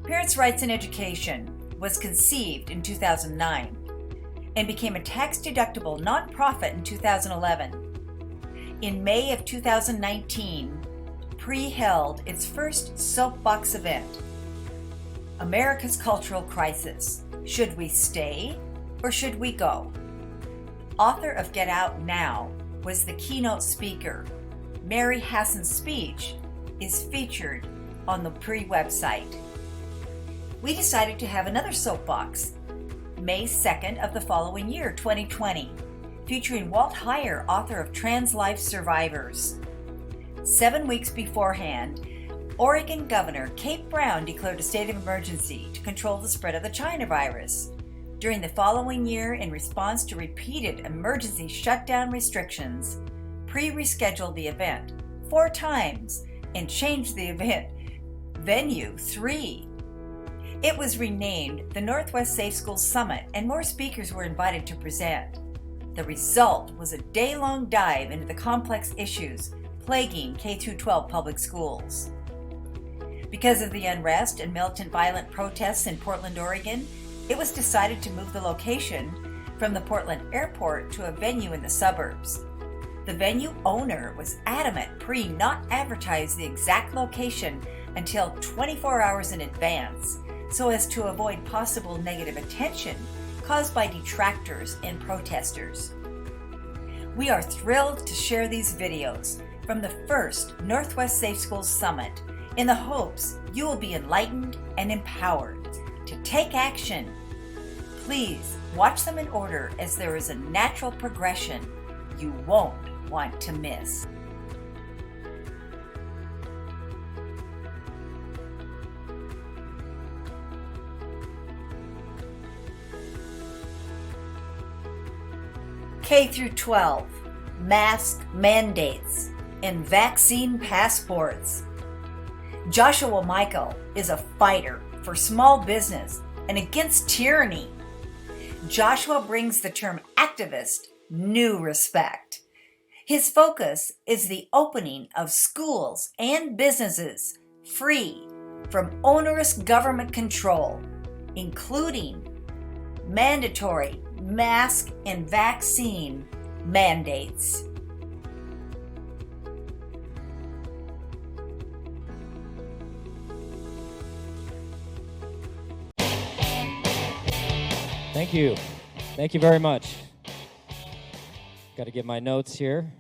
Parents' Rights in Education was conceived in 2009 and became a tax-deductible nonprofit in 2011. In May of 2019, PRE held its first soapbox event, America's Cultural Crisis. Should we stay or should we go? Author of Get Out Now was the keynote speaker. Mary Hassan's speech is featured on the PRE website. We decided to have another soapbox, May 2nd of the following year, 2020, featuring Walt Heyer, author of Trans Life Survivors. 7 weeks beforehand, Oregon Governor Kate Brown declared a state of emergency to control the spread of the China virus. During the following year, in response to repeated emergency shutdown restrictions, PRE rescheduled the event 4 times and changed the event venue 3. It was renamed the Northwest Safe Schools Summit, and more speakers were invited to present. The result was a day-long dive into the complex issues plaguing K-12 public schools. Because of the unrest and militant violent protests in Portland, Oregon, it was decided to move the location from the Portland airport to a venue in the suburbs. The venue owner was adamant PRE not advertise the exact location until 24 hours in advance, so as to avoid possible negative attention caused by detractors and protesters. We are thrilled to share these videos from the first Northwest Safe Schools Summit in the hopes you will be enlightened and empowered to take action. Please watch them in order, as there is a natural progression you won't want to miss. K-12, mask mandates, and vaccine passports. Joshua Michael is a fighter for small business and against tyranny. Joshua brings the term activist new respect. His focus is the opening of schools and businesses free from onerous government control, including mandatory mask and vaccine mandates. Thank you. Thank you very much. Got to get my notes here.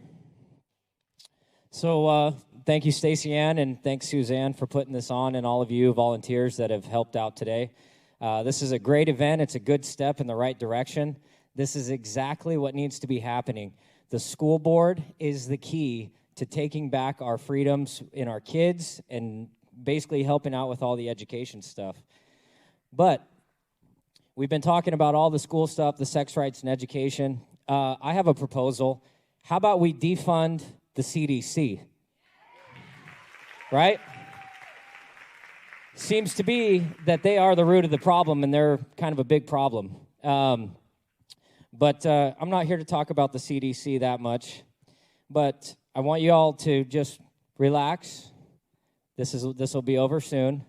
So thank you, Stacey Ann, and thanks, Suzanne, for putting this on, and all of you volunteers that have helped out today. This is a great event. It's a good step in the right direction. This is exactly what needs to be happening. The school board is the key to taking back our freedoms in our kids and basically helping out with all the education stuff. But we've been talking about all the school stuff, the sex rights and education. I have a proposal. How about we defund the CDC? Right? Seems to be that they are the root of the problem, and they're kind of a big problem. But I'm not here to talk about the CDC that much. But I want you all to just relax. This will be over soon.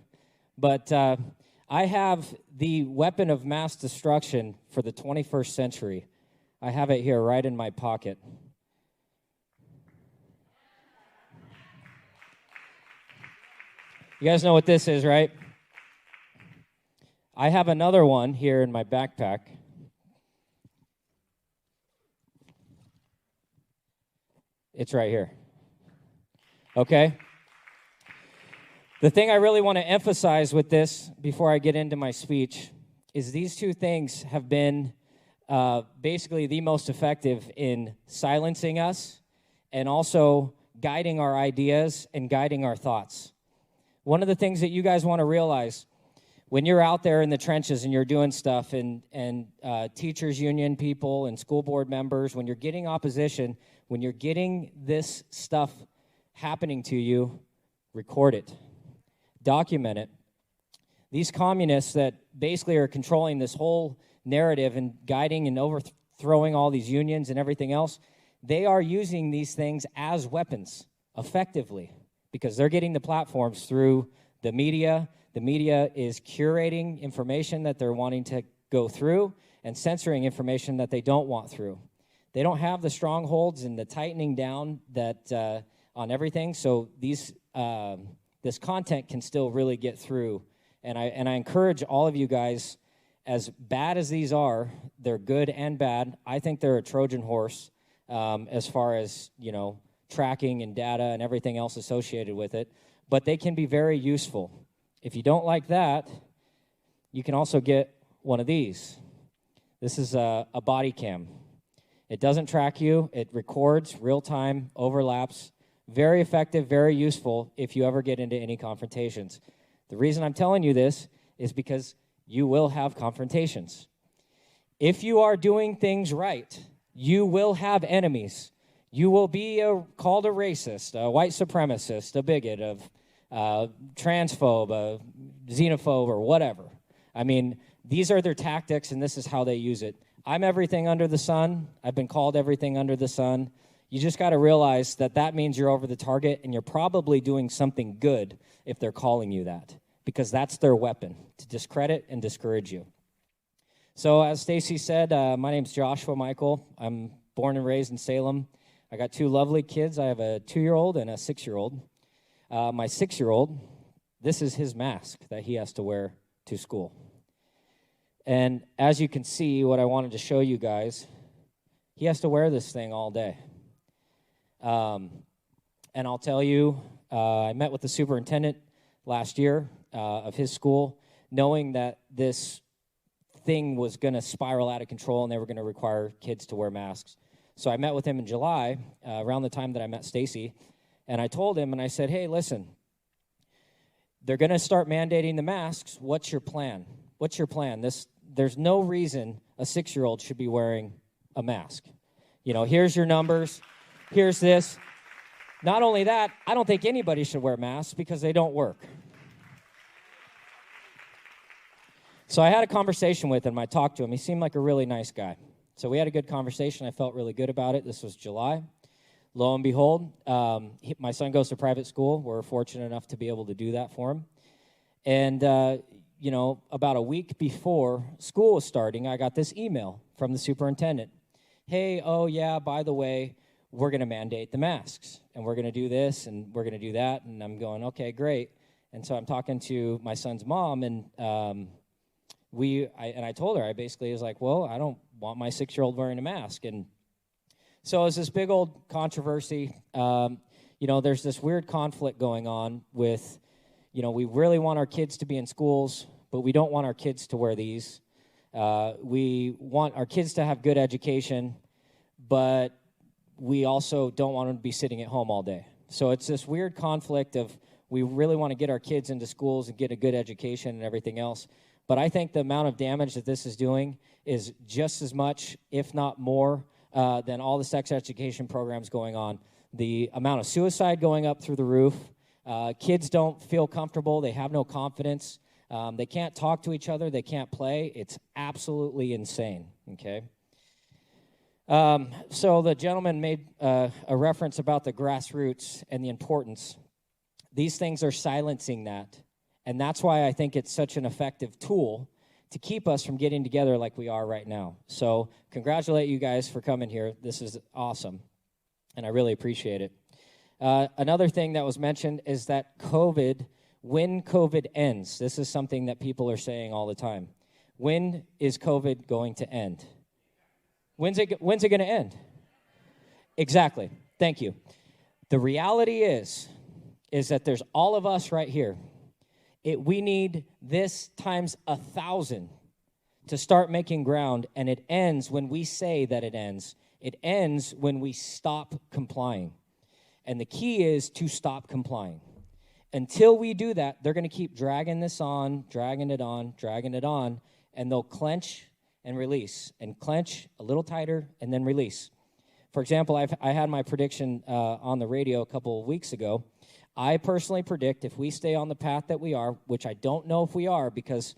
But I have the weapon of mass destruction for the 21st century. I have it here right in my pocket. You guys know what this is, right? I have another one here in my backpack. It's right here. Okay? The thing I really want to emphasize with this before I get into my speech is these two things have been basically the most effective in silencing us and also guiding our ideas and guiding our thoughts. One of the things that you guys want to realize when you're out there in the trenches and you're doing stuff, and teachers union people and school board members, when you're getting opposition, when you're getting this stuff happening to you, record it. Document it. These communists that basically are controlling this whole narrative and guiding and overthrowing all these unions and everything else, they are using these things as weapons effectively because they're getting the platforms through The media is curating information that they're wanting to go through and censoring information that they don't want through. They don't have the strongholds and the tightening down that on everything, so this content can still really get through. And I encourage all of you guys, as bad as these are, they're good and bad. I think they're a Trojan horse as far as, tracking and data and everything else associated with it. But they can be very useful. If you don't like that, you can also get one of these. This is a body cam. It doesn't track you. It records real-time, overlaps. Very effective, very useful if you ever get into any confrontations. The reason I'm telling you this is because you will have confrontations. If you are doing things right, you will have enemies. You will be called a racist, a white supremacist, a bigot, a transphobe, a xenophobe, or whatever. I mean, these are their tactics, and this is how they use it. I'm everything under the sun. I've been called everything under the sun. You just got to realize that means you're over the target, and you're probably doing something good if they're calling you that, because that's their weapon, to discredit and discourage you. So as Stacy said, my name's Joshua Michael. I'm born and raised in Salem. I got two lovely kids. I have a 2-year-old and a 6-year-old. My 6-year-old, this is his mask that he has to wear to school. And as you can see, what I wanted to show you guys, he has to wear this thing all day. And I'll tell you, I met with the superintendent last year of his school, knowing that this thing was going to spiral out of control and they were going to require kids to wear masks. So I met with him in July, around the time that I met Stacy, and I told him, and I said, hey, listen, they're going to start mandating the masks. What's your plan? What's your plan? There's no reason a 6-year-old should be wearing a mask. Here's your numbers. Here's this. Not only that, I don't think anybody should wear masks because they don't work. So I had a conversation with him. I talked to him. He seemed like a really nice guy. So we had a good conversation. I felt really good about it. This was July. Lo and behold, my son goes to private school. We're fortunate enough to be able to do that for him. And, about a week before school was starting, I got this email from the superintendent. Hey, by the way, we're going to mandate the masks, and we're going to do this, and we're going to do that. And I'm going, okay, great. And so I'm talking to my son's mom, and I told her, I basically was like, well, I don't want my 6-year-old wearing a mask. And so it was this big old controversy. There's this weird conflict going on with, we really want our kids to be in schools, but we don't want our kids to wear these. We want our kids to have good education, but we also don't want them to be sitting at home all day. So it's this weird conflict of we really want to get our kids into schools and get a good education and everything else. But I think the amount of damage that this is doing is just as much, if not more, than all the sex education programs going on. The amount of suicide going up through the roof. Kids don't feel comfortable. They have no confidence. They can't talk to each other. They can't play. It's absolutely insane, okay? So the gentleman made a reference about the grassroots and the importance. These things are silencing that. And that's why I think it's such an effective tool to keep us from getting together like we are right now. So congratulate you guys for coming here. This is awesome, and I really appreciate it. Another thing that was mentioned is that when COVID ends, this is something that people are saying all the time. When is COVID going to end? When's it going to end? Exactly. Thank you. The reality is that there's all of us right here. We need this times 1,000 to start making ground, and it ends when we say that it ends. It ends when we stop complying. And the key is to stop complying. Until we do that, they're going to keep dragging this on, dragging it on, and they'll clench and release, and clench a little tighter, and then release. For example, I had my prediction on the radio a couple of weeks ago. I personally predict if we stay on the path that we are, which I don't know if we are, because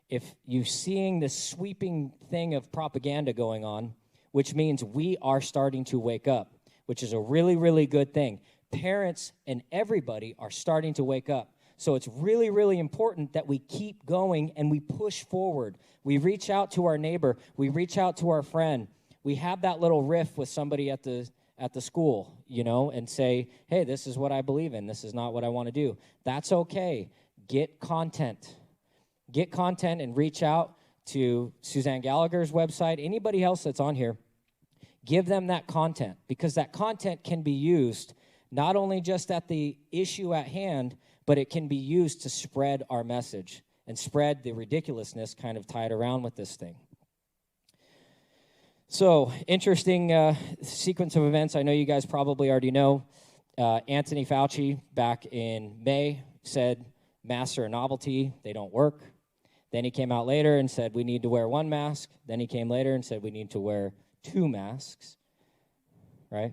if you're seeing this sweeping thing of propaganda going on, which means we are starting to wake up, which is a really, really good thing. Parents and everybody are starting to wake up. So it's really, really important that we keep going and we push forward. We reach out to our neighbor. We reach out to our friend. We have that little riff with somebody at the school, and say, hey, this is what I believe in. This is not what I want to do. That's okay. Get content. Get content and reach out to Suzanne Gallagher's website, anybody else that's on here. Give them that content, because that content can be used not only just at the issue at hand, but it can be used to spread our message and spread the ridiculousness kind of tied around with this thing. So, interesting sequence of events. I know you guys probably already know. Anthony Fauci back in May said masks are a novelty. They don't work. Then he came out later and said we need to wear one mask. Then he came later and said we need to wear 2 masks. Right?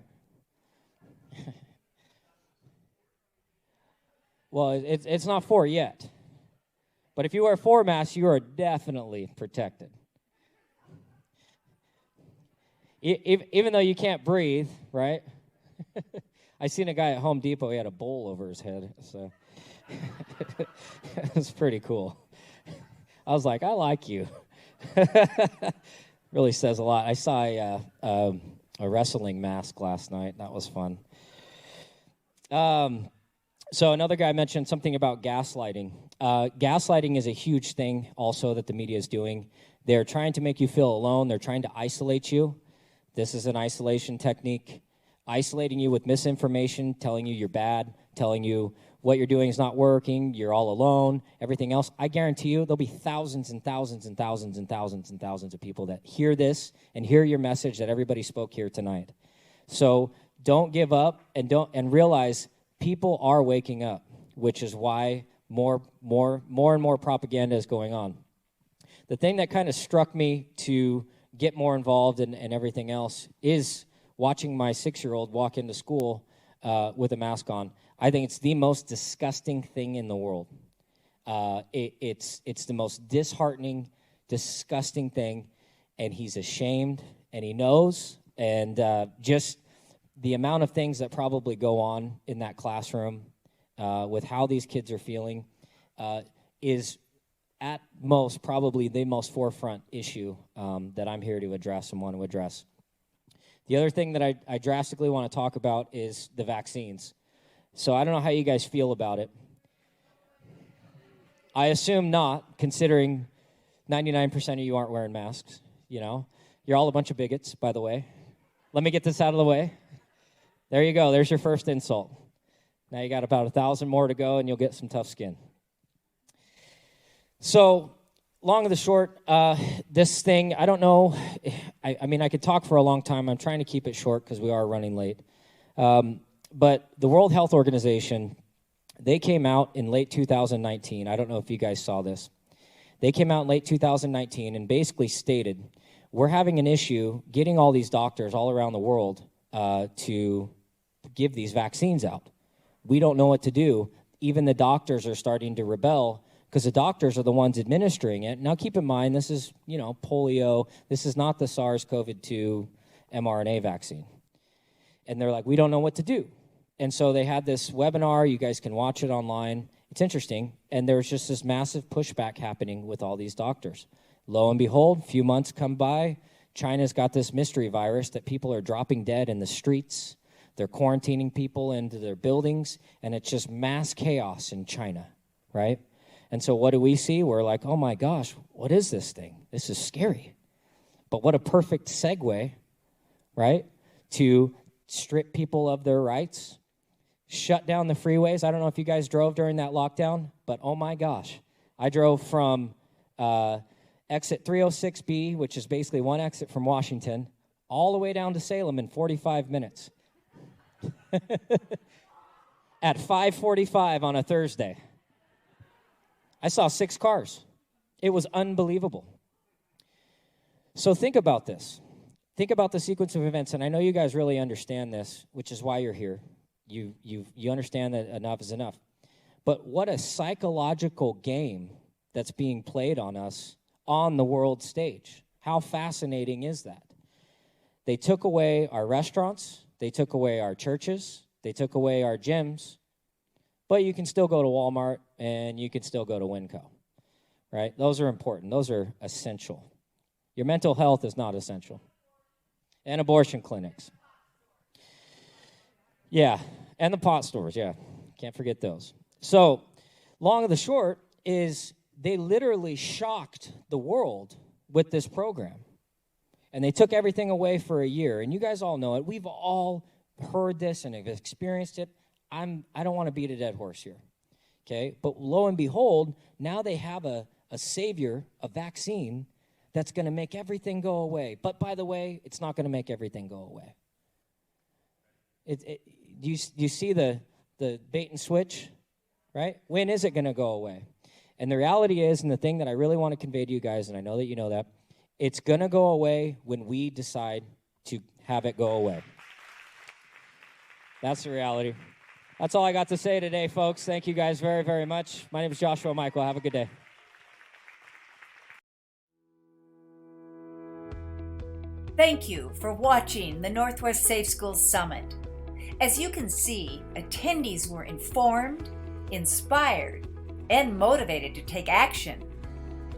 Well, it's not 4 yet. But if you wear 4 masks, you are definitely protected. Even though you can't breathe, right? I seen a guy at Home Depot, he had a bowl over his head, so it was pretty cool. I was like, I like you. Really says a lot. I saw a wrestling mask last night. That was fun. So another guy mentioned something about gaslighting. Gaslighting is a huge thing also that the media is doing. They're trying to make you feel alone. They're trying to isolate you. This is an isolation technique, isolating you with misinformation, telling you you're bad, telling you what you're doing is not working, you're all alone, everything else. I guarantee you there'll be thousands and thousands and thousands and thousands and thousands of people that hear this and hear your message that everybody spoke here tonight. So don't give up and realize people are waking up, which is why more and more propaganda is going on. The thing that kind of struck me to get more involved in everything else is watching my 6-year-old walk into school with a mask on. I think it's the most disgusting thing in the world. It's the most disheartening, disgusting thing, and he's ashamed, and he knows, and just the amount of things that probably go on in that classroom with how these kids are feeling is at most probably the most forefront issue that I'm here to address and want to address. The other thing that I drastically want to talk about is the vaccines. So I don't know how you guys feel about it. I assume not, considering 99% of you aren't wearing masks, You're all a bunch of bigots, by the way. Let me get this out of the way. There you go. There's your first insult. Now you got about 1,000 more to go, and you'll get some tough skin. So, long and the short, this thing, I don't know. I mean, I could talk for a long time. I'm trying to keep it short because we are running late. But the World Health Organization, they came out in late 2019. I don't know if you guys saw this. They came out in late 2019 and basically stated, we're having an issue getting all these doctors all around the world to give these vaccines out. We don't know what to do. Even the doctors are starting to rebel because the doctors are the ones administering it. Now, keep in mind, this is, polio. This is not the SARS-CoV-2 mRNA vaccine. And they're like, we don't know what to do. And so they had this webinar. You guys can watch it online. It's interesting. And there's just this massive pushback happening with all these doctors. Lo and behold, a few months come by, China's got this mystery virus that people are dropping dead in the streets. They're quarantining people into their buildings, and it's just mass chaos in China, right? And so what do we see? We're like, oh my gosh, what is this thing? This is scary. But what a perfect segue, right, to strip people of their rights, shut down the freeways. I don't know if you guys drove during that lockdown, but oh my gosh. I drove from exit 306B, which is basically one exit from Washington, all the way down to Salem in 45 minutes. At 5:45 on a Thursday. I saw 6 cars. It was unbelievable. So think about this. Think about the sequence of events, and I know you guys really understand this, which is why you're here. You understand that enough is enough. But what a psychological game that's being played on us on the world stage. How fascinating is that? They took away our restaurants. They took away our churches. They took away our gyms. but you can still go to Walmart and you can still go to Winco, right? Those are important. Those are essential. Your mental health is not essential. And abortion clinics. Yeah, and the pot stores, yeah. Can't forget those. So, long of the short is they literally shocked the world with this program. And they took everything away for a year. And you guys all know it. We've all heard this and have experienced it. I don't want to beat a dead horse here. Okay? But lo and behold, now they have a savior, a vaccine, that's going to make everything go away. But by the way, it's not going to make everything go away. Do you see the bait and switch, right? When is it going to go away? And the reality is, and the thing that I really want to convey to you guys, and I know that you know that, it's going to go away when we decide to have it go away. That's the reality. That's all I got to say today, folks. Thank you guys very, very much. My name is Joshua Michael. Have a good day. Thank you for watching the Northwest Safe Schools Summit. As you can see, attendees were informed, inspired, and motivated to take action.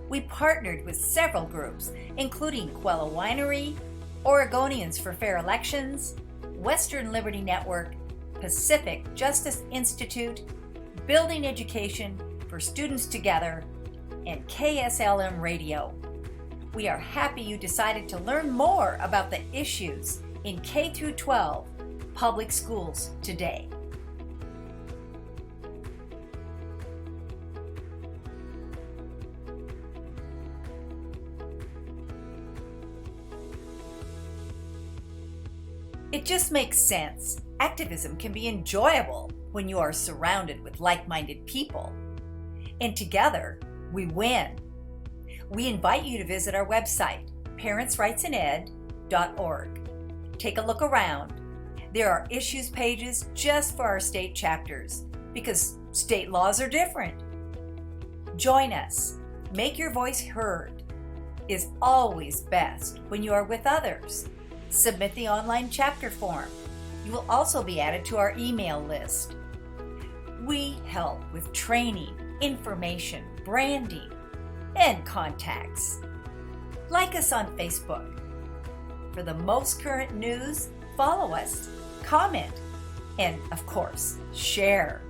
We partnered with several groups, including Quella Winery, Oregonians for Fair Elections, Western Liberty Network, Pacific Justice Institute, Building Education for Students Together, and KSLM Radio. We are happy you decided to learn more about the issues in K-12 public schools today. It just makes sense. Activism can be enjoyable when you are surrounded with like-minded people. And together, we win. We invite you to visit our website, parentsrightsined.org. Take a look around. There are issues pages just for our state chapters, because state laws are different. Join us. Make your voice heard is always best when you are with others. Submit the online chapter form. You will also be added to our email list. We help with training, information, branding, and contacts. Like us on Facebook. For the most current news, follow us, comment, and of course, share.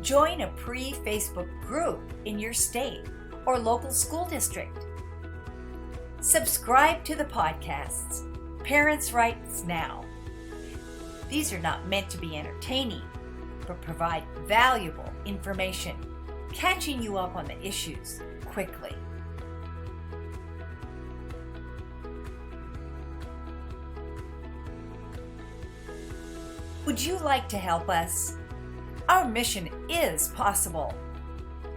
Join a pre-Facebook group in your state or local school district. Subscribe to the podcasts, Parents' Rights Now. These are not meant to be entertaining, but provide valuable information, catching you up on the issues quickly. Would you like to help us? Our mission is possible.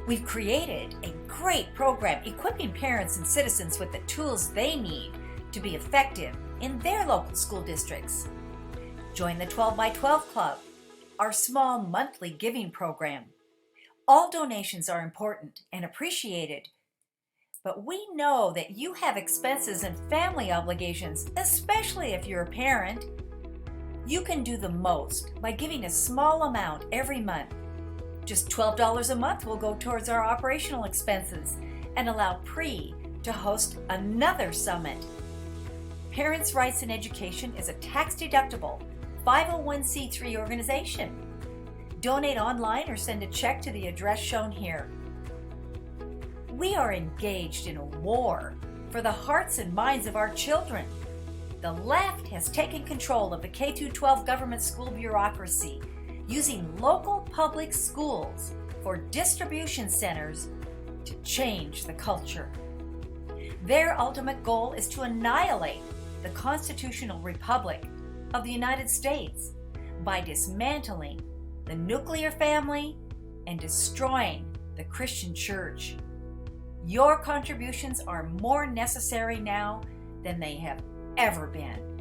We've created a great program equipping parents and citizens with the tools they need to be effective in their local school districts. Join the 12 by 12 Club, our small monthly giving program. All donations are important and appreciated, but we know that you have expenses and family obligations, especially if you're a parent. You can do the most by giving a small amount every month. Just $12 a month will go towards our operational expenses and allow PRE to host another summit. Parents' Rights in Education is a tax-deductible 501c3 organization. Donate online or send a check to the address shown here. We are engaged in a war for the hearts and minds of our children. The left has taken control of the K-12 government school bureaucracy, using local public schools for distribution centers to change the culture. Their ultimate goal is to annihilate the constitutional republic of the United States by dismantling the nuclear family and destroying the Christian church. Your contributions are more necessary now than they have ever been.